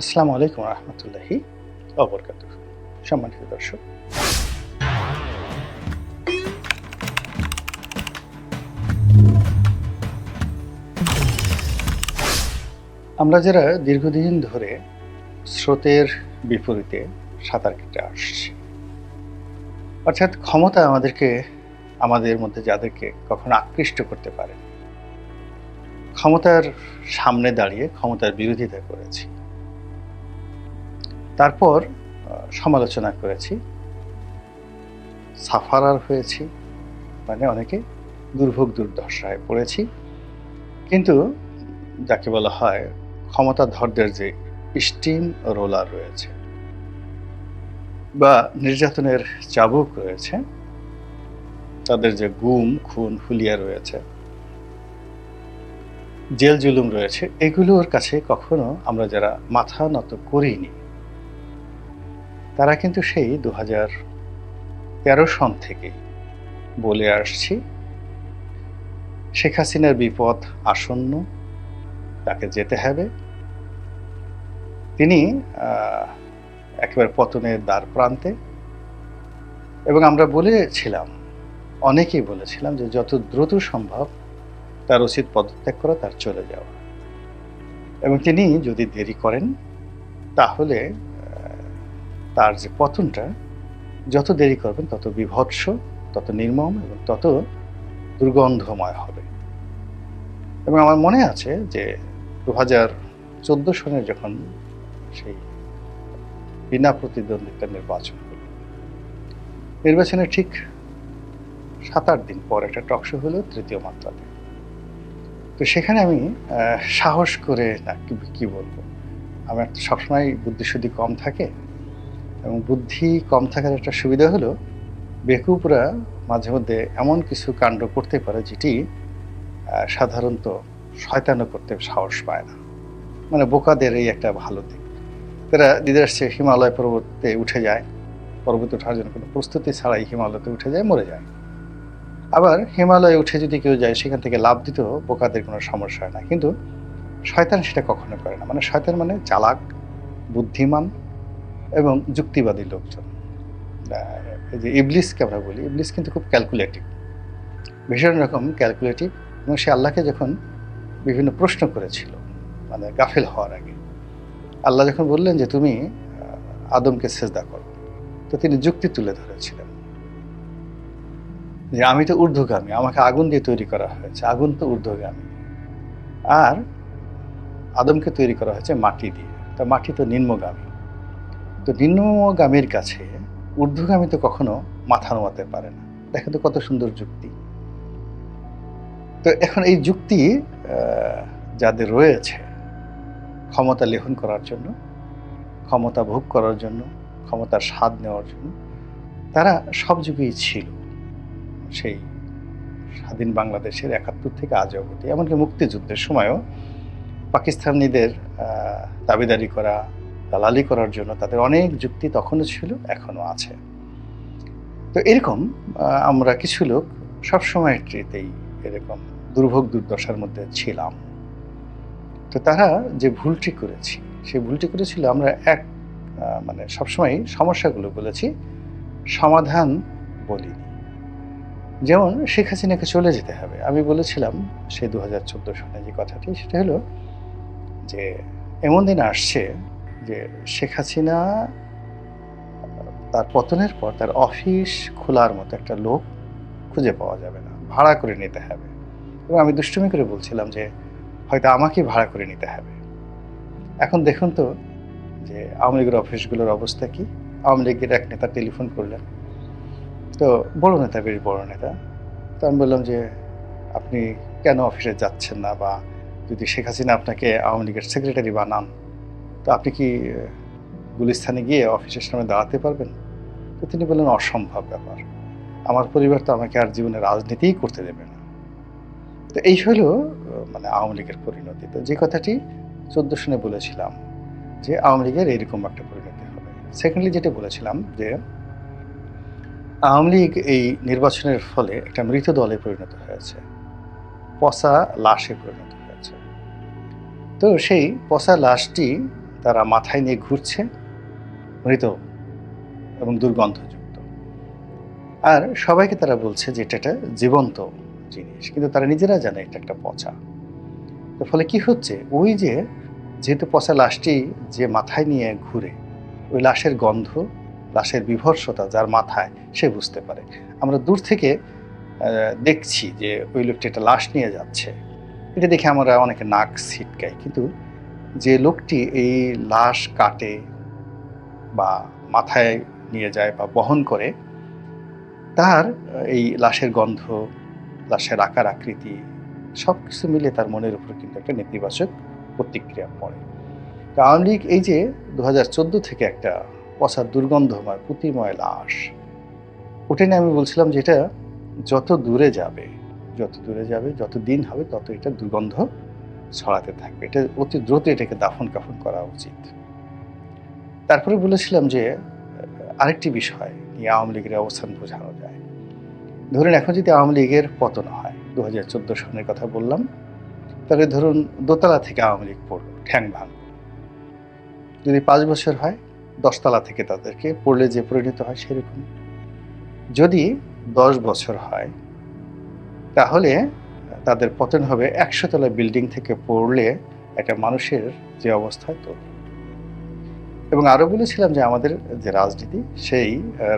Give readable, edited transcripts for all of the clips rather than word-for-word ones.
আসসালামু আলাইকুম রহমতুল্লাহি ওয়া সম্মানিত দর্শক, আমরা যারা দীর্ঘদিন ধরে স্রোতের বিপরীতে সাঁতার কেটে আসছি, অর্থাৎ ক্ষমতা আমাদের মধ্যে যাদেরকে কখনো আকৃষ্ট করতে পারে, ক্ষমতার সামনে দাঁড়িয়ে ক্ষমতার বিরোধিতা করেছি, তারপর সমালোচনা করেছি, সাফারার হয়েছি, মানে অনেকে দুর্ভোগ দুর্দশায় পড়েছি। কিন্তু যাকে বলা হয় ক্ষমতাধরদের যে স্টিম রোলার রয়েছে বা নির্যাতনের চাবুক রয়েছে, তাদের যে গুম খুন হুলিয়া রয়েছে, জেল জুলুম রয়েছে, এগুলোর কাছে কখনো আমরা যারা মাথা নত করিনি, তারা কিন্তু সেই 2013 সন থেকে বলে আসছি শেখ হাসিনার বিপদ আসন্ন, তাকে যেতে হবে, তিনি একেবারে পতনের দ্বার প্রান্তে। এবং আমরা বলেছিলাম, অনেকেই বলেছিলাম যে যত দ্রুত সম্ভব তার উচিত পদত্যাগ করা, তার চলে যাওয়া। এবং তিনি যদি দেরি করেন তাহলে তার যে পতনটা যত দেরি করবেন তত বিভৎস, তত নির্মম এবং তত দুর্গন্ধময় হবে। এবং আমার মনে আছে যে 2014 সনে যখন সেই বিনা প্রতিদ্বন্দ্বিতার নির্বাচন হল, নির্বাচনের ঠিক 7-8 দিন পর একটা টকশো হলো তৃতীয় মাত্রাতে। তো সেখানে আমি সাহস করে, না কি বলবো, আমার তো সবসময় বুদ্ধিশুদ্ধি কম থাকে, এবং বুদ্ধি কম থাকার একটা সুবিধা হলো বেকুবরা মাঝে মধ্যে এমন কিছু কাণ্ড করতে পারে যেটি সাধারণত শয়তানও করতে সাহস পায় না। মানে বোকাদের এই একটা ভালো দিক। তারা দিদাসে হিমালয় পর্বতে উঠে যায়, পর্বতে ওঠার জন্য কোনো প্রস্তুতি ছাড়াই হিমালয়তে উঠে যায়, মরে যায়। আবার হিমালয়ে উঠে যদি কেউ যায়, সেখান থেকে লাভ দিতেও বোকাদের কোনো সমস্যা হয় না। কিন্তু শয়তান সেটা কখনো করে না। মানে শয়তান মানে চালাক, বুদ্ধিমান এবং যুক্তিবাদী লোকজন। এই যে ইবলিসকে আমরা বলি, ইবলিস কিন্তু খুব ক্যালকুলেটিভ, ভীষণ রকম ক্যালকুলেটিভ। এবং সে আল্লাহকে যখন বিভিন্ন প্রশ্ন করেছিল, মানে গাফেল হওয়ার আগে, আল্লাহ যখন বললেন যে তুমি আদমকে সেজদা করো, তো তিনি যুক্তি তুলে ধরেছিলেন যে আমি তো ঊর্ধ্বগামী, আমাকে আগুন দিয়ে তৈরি করা হয়েছে, আগুন তো ঊর্ধ্বগামী, আর আদমকে তৈরি করা হয়েছে মাটি দিয়ে, তা মাটি তো নিম্নগামী। তো নিম্নগামীর কাছে ঊর্ধ্বগামী তো কখনো মাথা নোয়াতে পারে না। দেখেন তো কত সুন্দর যুক্তি। তো এখন এই যুক্তি যাদের রয়েছে ক্ষমতা লেহন করার জন্য, ক্ষমতা ভোগ করার জন্য, ক্ষমতার স্বাদ নেওয়ার জন্য, তারা সব যুগেই ছিল। সেই স্বাধীন বাংলাদেশের 71 থেকে আজ অবধি, এমনকি মুক্তিযুদ্ধের সময়ও পাকিস্তানিদের দাবিদারি করা, দালালি করার জন্য তাদের অনেক যুক্তি তখনও ছিল, এখনও আছে। তো এরকম আমরা কিছু লোক সবসময়তেই এরকম দুর্ভোগ দুর্দশার মধ্যে ছিলাম। তো তারা যে ভুলটি করেছি, সেই ভুলটি করেছিল আমরা মানে সবসময় সমস্যাগুলো বলেছি, সমাধান বলিনি। যেমন শেখ হাসিনাকে চলে যেতে হবে, আমি বলেছিলাম সেই 2014 সনে যে কথাটি, সেটা হলো যে এমন দিন আসছে যে শেখ হাসিনা তার পতনের পর তার অফিস খোলার মতো একটা লোক খুঁজে পাওয়া যাবে না, ভাড়া করে নিতে হবে। এবং আমি দুষ্টুমি করে বলছিলাম যে হয়তো আমাকে ভাড়া করে নিতে হবে। এখন দেখুন তো যে আওয়ামী লীগের অফিসগুলোর অবস্থা কি। আওয়ামী লীগের এক নেতা টেলিফোন করলেন, তো বড় নেতা, বেশ বড় নেতা। তো আমি বললাম যে আপনি কেন অফিসে যাচ্ছেন না, বা যদি শেখ হাসিনা আপনাকে আওয়ামী লীগের সেক্রেটারি বানান, তো আপনি কি গুলিস্তানে গিয়ে অফিসের সামনে দাঁড়াতে পারবেন? তো তিনি বললেন অসম্ভব ব্যাপার, আমার পরিবার তো আমাকে আর জীবনে রাজনীতিই করতে দেবে না। তো এই হলো মানে আওয়ামী লীগের পরিণতি। তো যে কথাটি 14 সনে বলেছিলাম যে আওয়ামী লীগের এইরকম একটা পরিণতি হবে। সেকেন্ডলি যেটা বলেছিলাম যে আওয়ামী লীগ এই নির্বাচনের ফলে একটা মৃত দলে পরিণত হয়েছে, পচা লাশে পরিণত হয়েছে। তো সেই পচা লাশটি তারা মাথায় নিয়ে ঘুরছে, মৃত এবং দুর্গন্ধযুক্ত। আর সবাইকে তারা বলছে যে এটা একটা জীবন্ত জিনিস, কিন্তু তারা নিজেরা জানে এটা একটা পচা। তো ফলে কি হচ্ছে, ওই যে যেহেতু পচা লাশটি যে মাথায় নিয়ে ঘুরে, ওই লাশের গন্ধ, লাশের বিভৎসতা যার মাথায় সে বুঝতে পারে। আমরা দূর থেকে দেখছি যে ওই লোকটি একটা লাশ নিয়ে যাচ্ছে, এটা দেখে আমরা অনেকে নাক ছিটকাই, কিন্তু যে লোকটি এই লাশ কাটে বা মাথায় নিয়ে যায় বা বহন করে, তার এই লাশের গন্ধ, লাশের আকার আকৃতি সব কিছু মিলে তার মনের উপর কিন্তু একটা নেতিবাচক প্রতিক্রিয়া পড়ে। তো আওয়ামী লীগ এই যে 2014 থেকে একটা পচা দুর্গন্ধময় পুঁতিময় লাশ, ওটা নিয়ে আমি বলছিলাম যে এটা যত দূরে যাবে, যত দিন হবে, তত এটা দুর্গন্ধ ছড়াতে থাকবে। এটা অতি দ্রুত এটাকে দাফন কাফন করা উচিত। তারপরে বলেছিলাম যে আরেকটি বিষয় নিয়ে আওয়ামী লীগের অবস্থান বোঝানো যায়। ধরুন এখন যদি আওয়ামী লীগের পতন হয়, 2014 সনের কথা বললাম, তাহলে ধরুন দোতলা থেকে আওয়ামী লীগ পড়ল, ঠ্যাং ভাঙল। যদি 5 বছর হয়, 10 তলা থেকে তাদেরকে পড়লে যে পরিণত হয় সেরকম। যদি 10 বছর হয়, তাহলে তাদের পতন হবে 100 তলা বিল্ডিং থেকে পড়লে একটা মানুষের যে অবস্থা তো। এবং আরো বলেছিলাম যে আমাদের যে রাজনীতি, সেই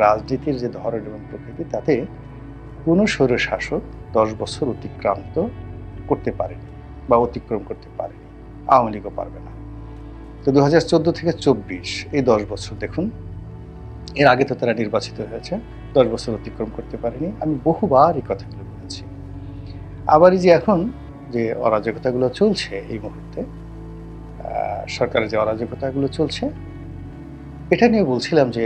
রাজনীতির যে ধরন এবং প্রকৃতি, তাতে কোনো স্বৈরশাসক 10 বছর অতিক্রান্ত করতে পারেনি বা অতিক্রম করতে পারেনি, আওয়ামী লীগও পারবে না। তো 2014 থেকে 24 এই 10 বছর দেখুন, এর আগে তো তারা নির্বাচিত হয়েছে, 10 বছর অতিক্রম করতে পারেনি। আমি বহুবার এই কথাগুলো বলেছি। আবার এই যে এখন যে অরাজকতাগুলো চলছে এই মুহূর্তে, সরকারের যে অরাজকতাগুলো চলছে, এটা নিয়ে বলছিলাম যে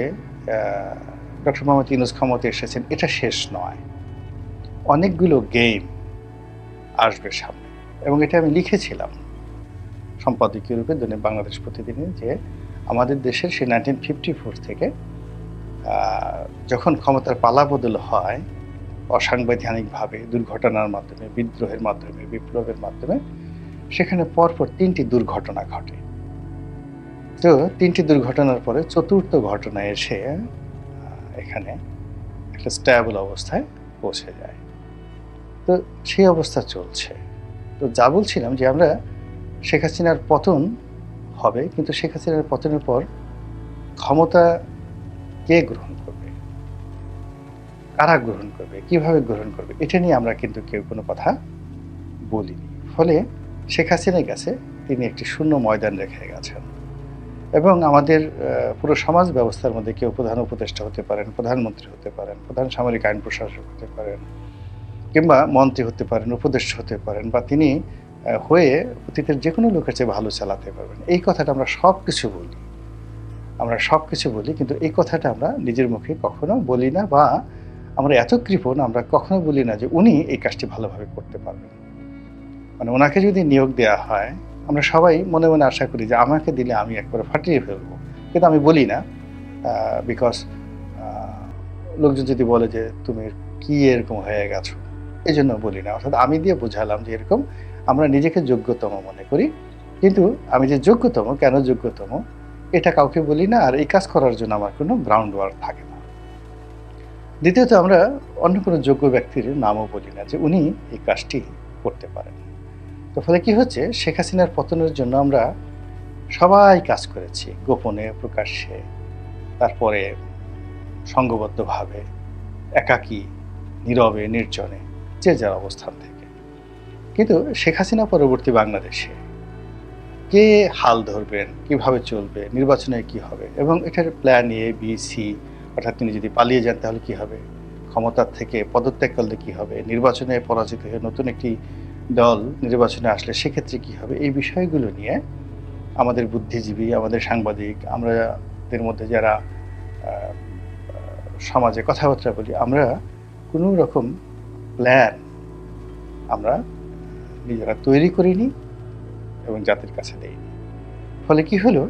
ডক্টর মোহাম্মদ ইউনূস ক্ষমতায় এসেছেন, এটা শেষ নয়, অনেকগুলো গেম আসবে সামনে। এবং এটা আমি লিখেছিলাম সম্পাদকীয় রূপে দৈনিক বাংলাদেশ প্রতিদিনে, যে আমাদের দেশের সেই 1954 থেকে যখন ক্ষমতার পালাবদল হয় অসাংবিধানিকভাবে, দুর্ঘটনার মাধ্যমে, বিদ্রোহের মাধ্যমে, বিপ্লবের মাধ্যমে, সেখানে পরপর 3টি দুর্ঘটনা ঘটে। তো 3টি দুর্ঘটনার পরে 4র্থ ঘটনায় এসে এখানে একটা স্ট্যাবল অবস্থায় পৌঁছে যায়। তো সেই অবস্থা চলছে। তো যা বলছিলাম যে আমরা শেখ হাসিনার পতন হবে, কিন্তু শেখ হাসিনার পতনের পর ক্ষমতা কে গ্রহণ করবে, কারা গ্রহণ করবে, কিভাবে গ্রহণ করবে, এটা নিয়ে আমরা কিন্তু কেউ কোনো কথা বলিনি। ফলে শেখ হাসিনার কাছে তিনি একটি শূন্য ময়দান রেখে গেছেন। এবং আমাদের পুরো সমাজ ব্যবস্থার মধ্যে কেউ প্রধান উপদেষ্টা হতে পারেন, প্রধানমন্ত্রী হতে পারেন, প্রধান সামরিক আইন প্রশাসক হতে পারেন, কিংবা মন্ত্রী হতে পারেন, উপদেষ্টা হতে পারেন, বা তিনি হয়ে অতীতের যে কোনো লোকের চেয়ে ভালো চালাতে পারবেন। এই কথাটা আমরা সব কিছু বলি, কিন্তু এই কথাটা আমরা নিজের মুখে কখনো বলি না, বা আমরা এত কৃপণ, আমরা কখনো বলি না যে উনি এই কাজটি ভালোভাবে করতে পারবেন। মানে ওনাকে যদি নিয়োগ দেওয়া হয়, আমরা সবাই মনে মনে আশা করি যে আমাকে দিলে আমি একবারে ফাটিয়ে ফেলবো, কিন্তু আমি বলি না, বিকজ লোকজন যদি বলে যে তুমি কি এরকম হয়ে গেছো, এই জন্য বলি না। অর্থাৎ আমি দিয়ে বোঝালাম যে এরকম আমরা নিজেকে যোগ্যতম মনে করি, কিন্তু আমি যে যোগ্যতম, কেন যোগ্যতম, এটা কাউকে বলি না, আর এই কাজ করার জন্য আমার কোনো গ্রাউন্ড ওয়ার্ক থাকে না। দ্বিতীয়ত, আমরা অন্য কোনো যোগ্য ব্যক্তির নামও বলি না যে উনি এই কাজটি করতে পারেন। তো ফলে কি হচ্ছে, শেখ হাসিনার পতনের জন্য আমরা সবাই কাজ করেছি, গোপনে, প্রকাশ্যে, তারপরে সংঘবদ্ধভাবে, একাকী, নীরবে, নির্জনে, যে যার অবস্থান থেকে। কিন্তু শেখ হাসিনা পরবর্তী বাংলাদেশে কে হাল ধরবেন, কিভাবে চলবে, নির্বাচনে কি হবে, এবং এটার প্ল্যান এ, বি, সি, অর্থাৎ তিনি যদি পালিয়ে যান তাহলে কি হবে, ক্ষমতার থেকে পদত্যাগ করলে কি হবে, নির্বাচনে পরাজিত হয়ে নতুন একটি দল নির্বাচনে আসলে সেক্ষেত্রে কি হবে, এই বিষয়গুলো নিয়ে আমাদের বুদ্ধিজীবী, আমাদের সাংবাদিক, আমাদের মধ্যে যারা সমাজে কথাবার্তা বলি, আমরা কোনো রকম প্ল্যান আমরা নিজেরা তৈরি করিনি এবং জাতির কাছে দেইনি। ফলে কি হলো,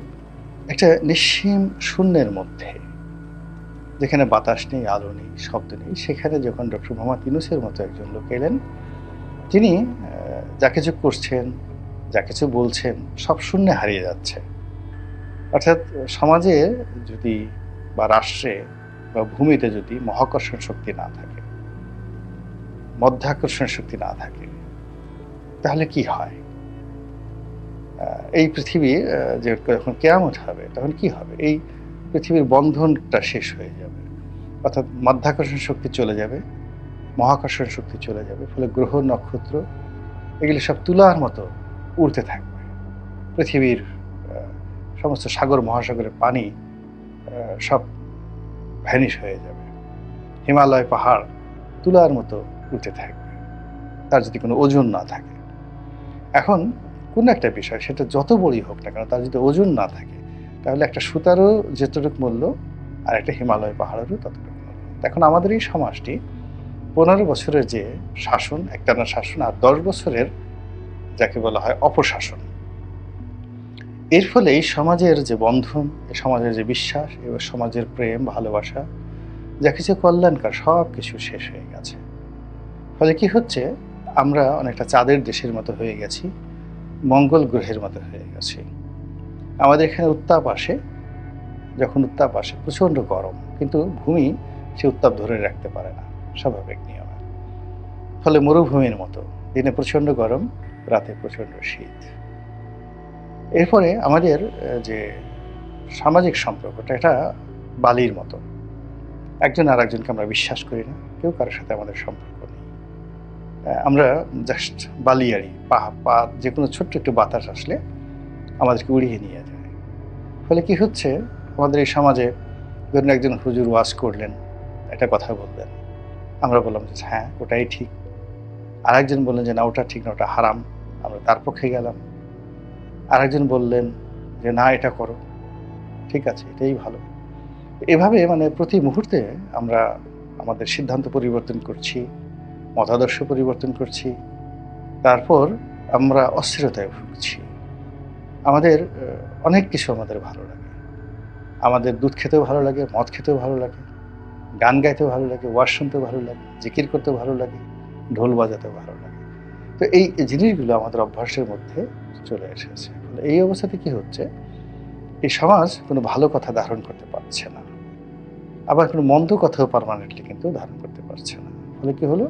একটা নিঃসীম শূন্যের মধ্যে, যেখানে বাতাস নেই, আলো নেই, শব্দ নেই, সেখানে যখন ডক্টর মোহাম্মদ ইউনূসের মতো একজন লোক এলেন, তিনি যা কিছু করছেন, যা কিছু বলছেন, সব শূন্যে হারিয়ে যাচ্ছে। অর্থাৎ সমাজে যদি বা রাষ্ট্রে বা ভূমিতে যদি মহাকর্ষণ শক্তি না থাকে, মধ্যাকর্ষণ শক্তি না থাকে, তাহলে কি হয়? এই পৃথিবী যে যখন কিয়ামত হবে তখন কি হবে? এই পৃথিবীর বন্ধনটা শেষ হয়ে যাবে। অর্থাৎ মাধ্যাকর্ষণ শক্তি চলে যাবে, মহাকর্ষণ শক্তি চলে যাবে। ফলে গ্রহ নক্ষত্র এগুলি সব তুলার মতো উড়তে থাকবে। পৃথিবীর সমস্ত সাগর মহাসাগরের পানি সব ভ্যানিশ হয়ে যাবে। হিমালয় পাহাড় তুলার মতো উঠতে থাকবে, তার যদি কোনো ওজন না থাকে। এখন কোন একটা বিষয় সেটা যত বড়ই হোক না কেন, তার যদি ওজন না থাকে, তাহলে একটা সুতারও যতটুকু মূল্য আর একটা হিমালয় পাহাড়েরও ততটুকু মূল্য। এখন আমাদের এই সমাজটি 15 বছরের যে শাসন, একটানা শাসন, আর 10 বছরের যাকে বলা হয় অপশাসন, এর ফলে এই সমাজের যে বন্ধন, এই সমাজের যে বিশ্বাস, এবং সমাজের প্রেম ভালোবাসা, যা কিছু কল্যাণকার সব কিছু শেষ হয়ে গেছে। ফলে কি হচ্ছে, আমরা অনেকটা চাঁদের দেশের মতো হয়ে গেছি, মঙ্গল গ্রহের মতো হয়ে গেছি। আমাদের এখানে উত্তাপ আসে, যখন উত্তাপ আসে প্রচণ্ড গরম, কিন্তু ভূমি সে উত্তাপ ধরে রাখতে পারে না, স্বাভাবিক নিয়মে। ফলে মরুভূমির মতো দিনে প্রচণ্ড গরম, রাতে প্রচণ্ড শীত। এরপরে আমাদের যে সামাজিক সম্পর্কটা, এটা বালির মতো, একজন আর একজনকে আমরা বিশ্বাস করি না, কেউ কারোর সাথে আমাদের সম্পর্ক নেই। আমরা জাস্ট বালিয়াড়ি, পা যে কোনো ছোট্ট একটু বাতাস আসলে আমাদেরকে উড়িয়ে নিয়ে যায়। ফলে কি হচ্ছে, আমাদের এই সমাজে ধরুন একজন হুজুর ওয়াজ করলেন, একটা কথা বললেন, আমরা বললাম যে হ্যাঁ ওটাই ঠিক। আরেকজন বললেন যে না ওটা ঠিক না, ওটা হারাম, আমরা তার পক্ষে গেলাম। আরেকজন বললেন যে না এটা করো, ঠিক আছে এটাই ভালো। এভাবে মানে প্রতি মুহূর্তে আমরা আমাদের সিদ্ধান্ত পরিবর্তন করছি, মতাদর্শ পরিবর্তন করছি, তারপর আমরা অস্থিরতায় ভুগছি। আমাদের অনেক কিছু আমাদের ভালো লাগে, আমাদের দুধ খেতেও ভালো লাগে, মদ খেতেও ভালো লাগে, গান গাইতেও ভালো লাগে, ওয়াজ শুনতেও ভালো লাগে, জিকির করতেও ভালো লাগে, ঢোল বাজাতেও ভালো লাগে। তো এই জিনিসগুলো আমাদের অভ্যাসের মধ্যে চলে এসেছে। এই অবস্থাতে কি হচ্ছে, এই সমাজ কোনো ভালো কথা ধারণ করতে পারছে না, আবার কোনো মন্দ কথাও পার্মানেন্টলি কিন্তু ধারণ করতে পারছে না। ফলে কি হলো,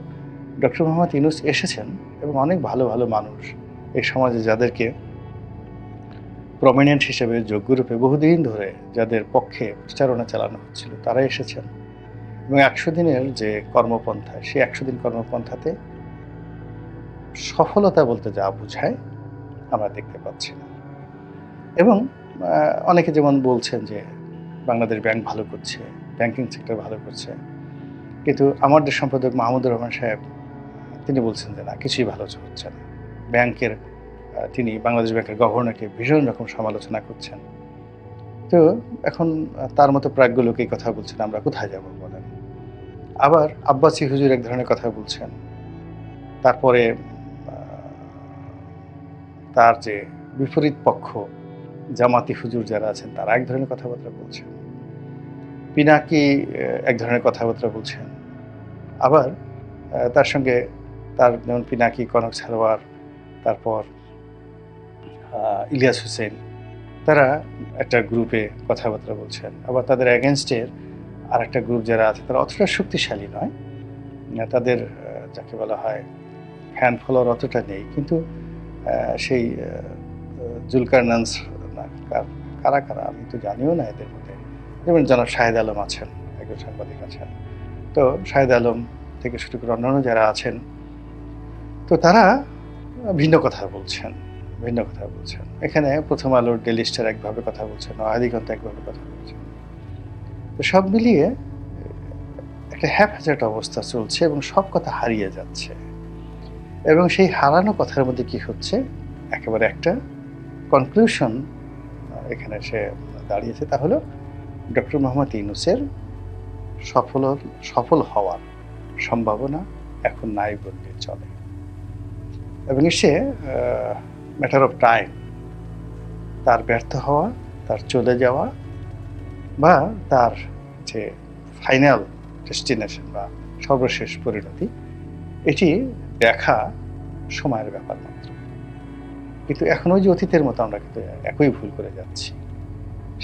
ডক্টর মোহাম্মদ ইউনূস এসেছেন এবং অনেক ভালো ভালো মানুষ এই সমাজে, যাদেরকে প্রমিনেন্ট হিসেবে যোগ্যরূপে বহুদিন ধরে যাদের পক্ষে প্রচারণা চালানো হচ্ছিল, তারা এসেছেন এবং 100 দিনের যে কর্মপন্থা, সেই 100 দিন কর্মপন্থাতে সফলতা বলতে যা বোঝায় আমরা দেখতে পাচ্ছি না। এবং অনেকে যেমন বলছেন যে বাংলাদেশ ব্যাংক ভালো করছে, ব্যাংকিং সেক্টর ভালো করছে, কিন্তু আমার দেশ সম্পাদক মাহমুদুর রহমান সাহেব তিনি বলছেন যে না, কিছুই ভালো হচ্ছে না। ব্যাংকের তিনি বাংলাদেশ ব্যাংকের গভর্নরকে ভীষণ রকম সমালোচনা করছেন। তো এখন তার মতো প্রাজ্ঞ লোক এই কথা বলছেন, আমরা কোথায় যাব বলেন? আবার আব্বাসী হুজুর এক ধরনের কথা বলছেন, তারপরে তার যে বিপরীত পক্ষ জামাতি হুজুর যারা আছেন তারা এক ধরনের কথাবার্তা বলছেন, পিনাকি এক ধরনের কথাবার্তা বলছেন। আবার তার সঙ্গে তার যেমন পিনাকি, কনক সারোয়ার, তারপর ইলিয়াস হোসেন, তারা একটা গ্রুপে কথাবার্তা বলছেন। আবার তাদের অ্যাগেনস্টের আর একটা গ্রুপ যারা আছে তারা অতটা শক্তিশালী নয়, তাদের যাকে বলা হয় ফ্যান ফলোয়ার অতটা নেই, কিন্তু সেই জুলকারনাইন কারা কারা আমি তো জানিও না এদের মধ্যে। যেমন জনাব শাহেদ আলম আছেন, একজন সাংবাদিক আছেন, তো শাহেদ আলম থেকে শুরু করে অন্যান্য যারা আছেন, তো তারা ভিন্ন কথা বলছেন। এখানে প্রথম আলোর ডেইলি স্টার একভাবে কথা বলছেন, আদিগন্ত একভাবে কথা বলছেন। তো সব মিলিয়ে একটা হ্যাপহ্যাজার্ড অবস্থা চলছে এবং সব কথা হারিয়ে যাচ্ছে। এবং সেই হারানো কথার মধ্যে কি হচ্ছে, একেবারে একটা কনক্লুশন এখানে সে দাঁড়িয়েছে, তা হলো ডক্টর মোহাম্মদ ইউনূসের সফল হওয়ার সম্ভাবনা এখন নাই বললে চলে। এবং সে ম্যাটার অফ টাইম, তার ব্যর্থ হওয়া, তার চলে যাওয়া, বা তার যে ফাইনাল ডেস্টিনেশন বা সর্বশেষ পরিণতি, এটি দেখা সময়ের ব্যাপার মাত্র। কিন্তু এখন ওই যে অতীতের মতো আমরা কিন্তু একই ভুল করে যাচ্ছি।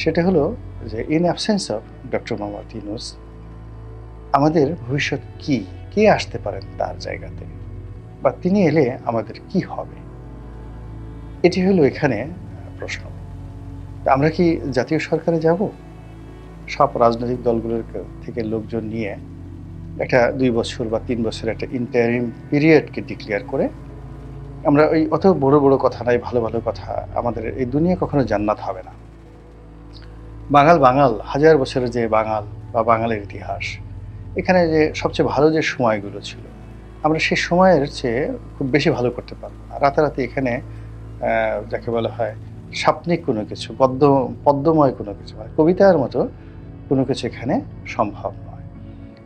সেটা হলো যে in absence of doctor Mohammad Yunus আমাদের ভবিষ্যৎ কি? কে আসতে পারেন তার জায়গাতে? বা তিনি এলে আমাদের কি হবে? এটি হলো এখানে প্রশ্ন। তা আমরা কি জাতীয় সরকারে যাব? সব রাজনৈতিক দলগুলোর থেকে লোকজন নিয়ে একটা ২ বছর বা ৩ বছরের একটা ইন্টারিম পিরিয়ডকে ডিক্লেয়ার করে আমরা ওই অত বড়, বড় কথা নাই, ভালো, ভালো কথা আমাদের এই দুনিয়া কখনো জান্নাত হবে না। বাঙাল হাজার বছরের যে বাঙাল বা বাঙালির ইতিহাস, এখানে যে সবচেয়ে ভালো যে সময়গুলো ছিল, আমরা সেই সময়ের চেয়ে খুব বেশি ভালো করতে পারব না। রাতারাতি এখানে যাকে বলা হয় স্বাপ্নিক কোনো কিছু, পদ্যময় কোনো কিছু মানে কবিতার মতো কোনো কিছু এখানে সম্ভব নয়।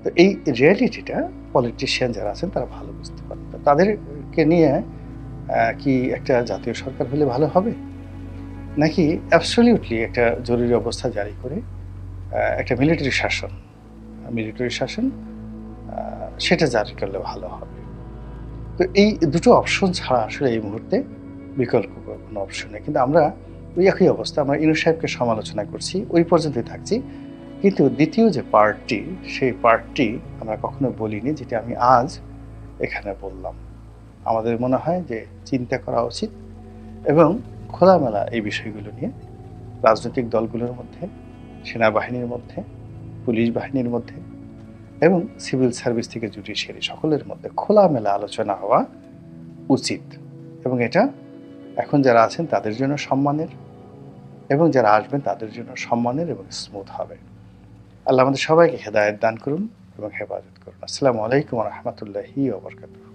তো এই রিয়ালিটিটা পলিটিশিয়ান যারা আছেন তারা ভালো বুঝতে পারেন। তো তাদেরকে নিয়ে কি একটা জাতীয় সরকার হলে ভালো হবে? নাকি অ্যাবসোলিউটলি একটা জরুরি অবস্থা জারি করে একটা মিলিটারি শাসন সেটা জারি করলে ভালো হবে? তো এই দুটো অপশন ছাড়া আসলে এই মুহূর্তে বিকল্প কোনো অপশন নেই। কিন্তু আমরা ওই একই অবস্থা, আমরা ইনূস সাহেবকে সমালোচনা করছি, ওই পর্যন্তই থাকছি। কিন্তু দ্বিতীয় যে পার্টটি, সেই পার্টটি আমরা কখনো বলিনি, যেটা আমি আজ এখানে বললাম। আমাদের মনে হয় যে চিন্তা করা উচিত এবং খোলামেলা এই বিষয়গুলো নিয়ে রাজনৈতিক দলগুলোর মধ্যে, সেনাবাহিনীর মধ্যে, পুলিশ বাহিনীর মধ্যে এবং সিভিল সার্ভিস থেকে জুডিশিয়ারি সকলের মধ্যে খোলামেলা আলোচনা হওয়া উচিত। এবং এটা এখন যারা আছেন তাদের জন্য সম্মানের এবং যারা আসবেন তাদের জন্য সম্মানের এবং স্মুথ হবে। আল্লাহ আমাদের সবাইকে হেদায়েত দান করুন এবং হেফাজত করুন। আসসালামু আলাইকুম ওয়া রাহমাতুল্লাহি ওয়া বারাকাতুহু।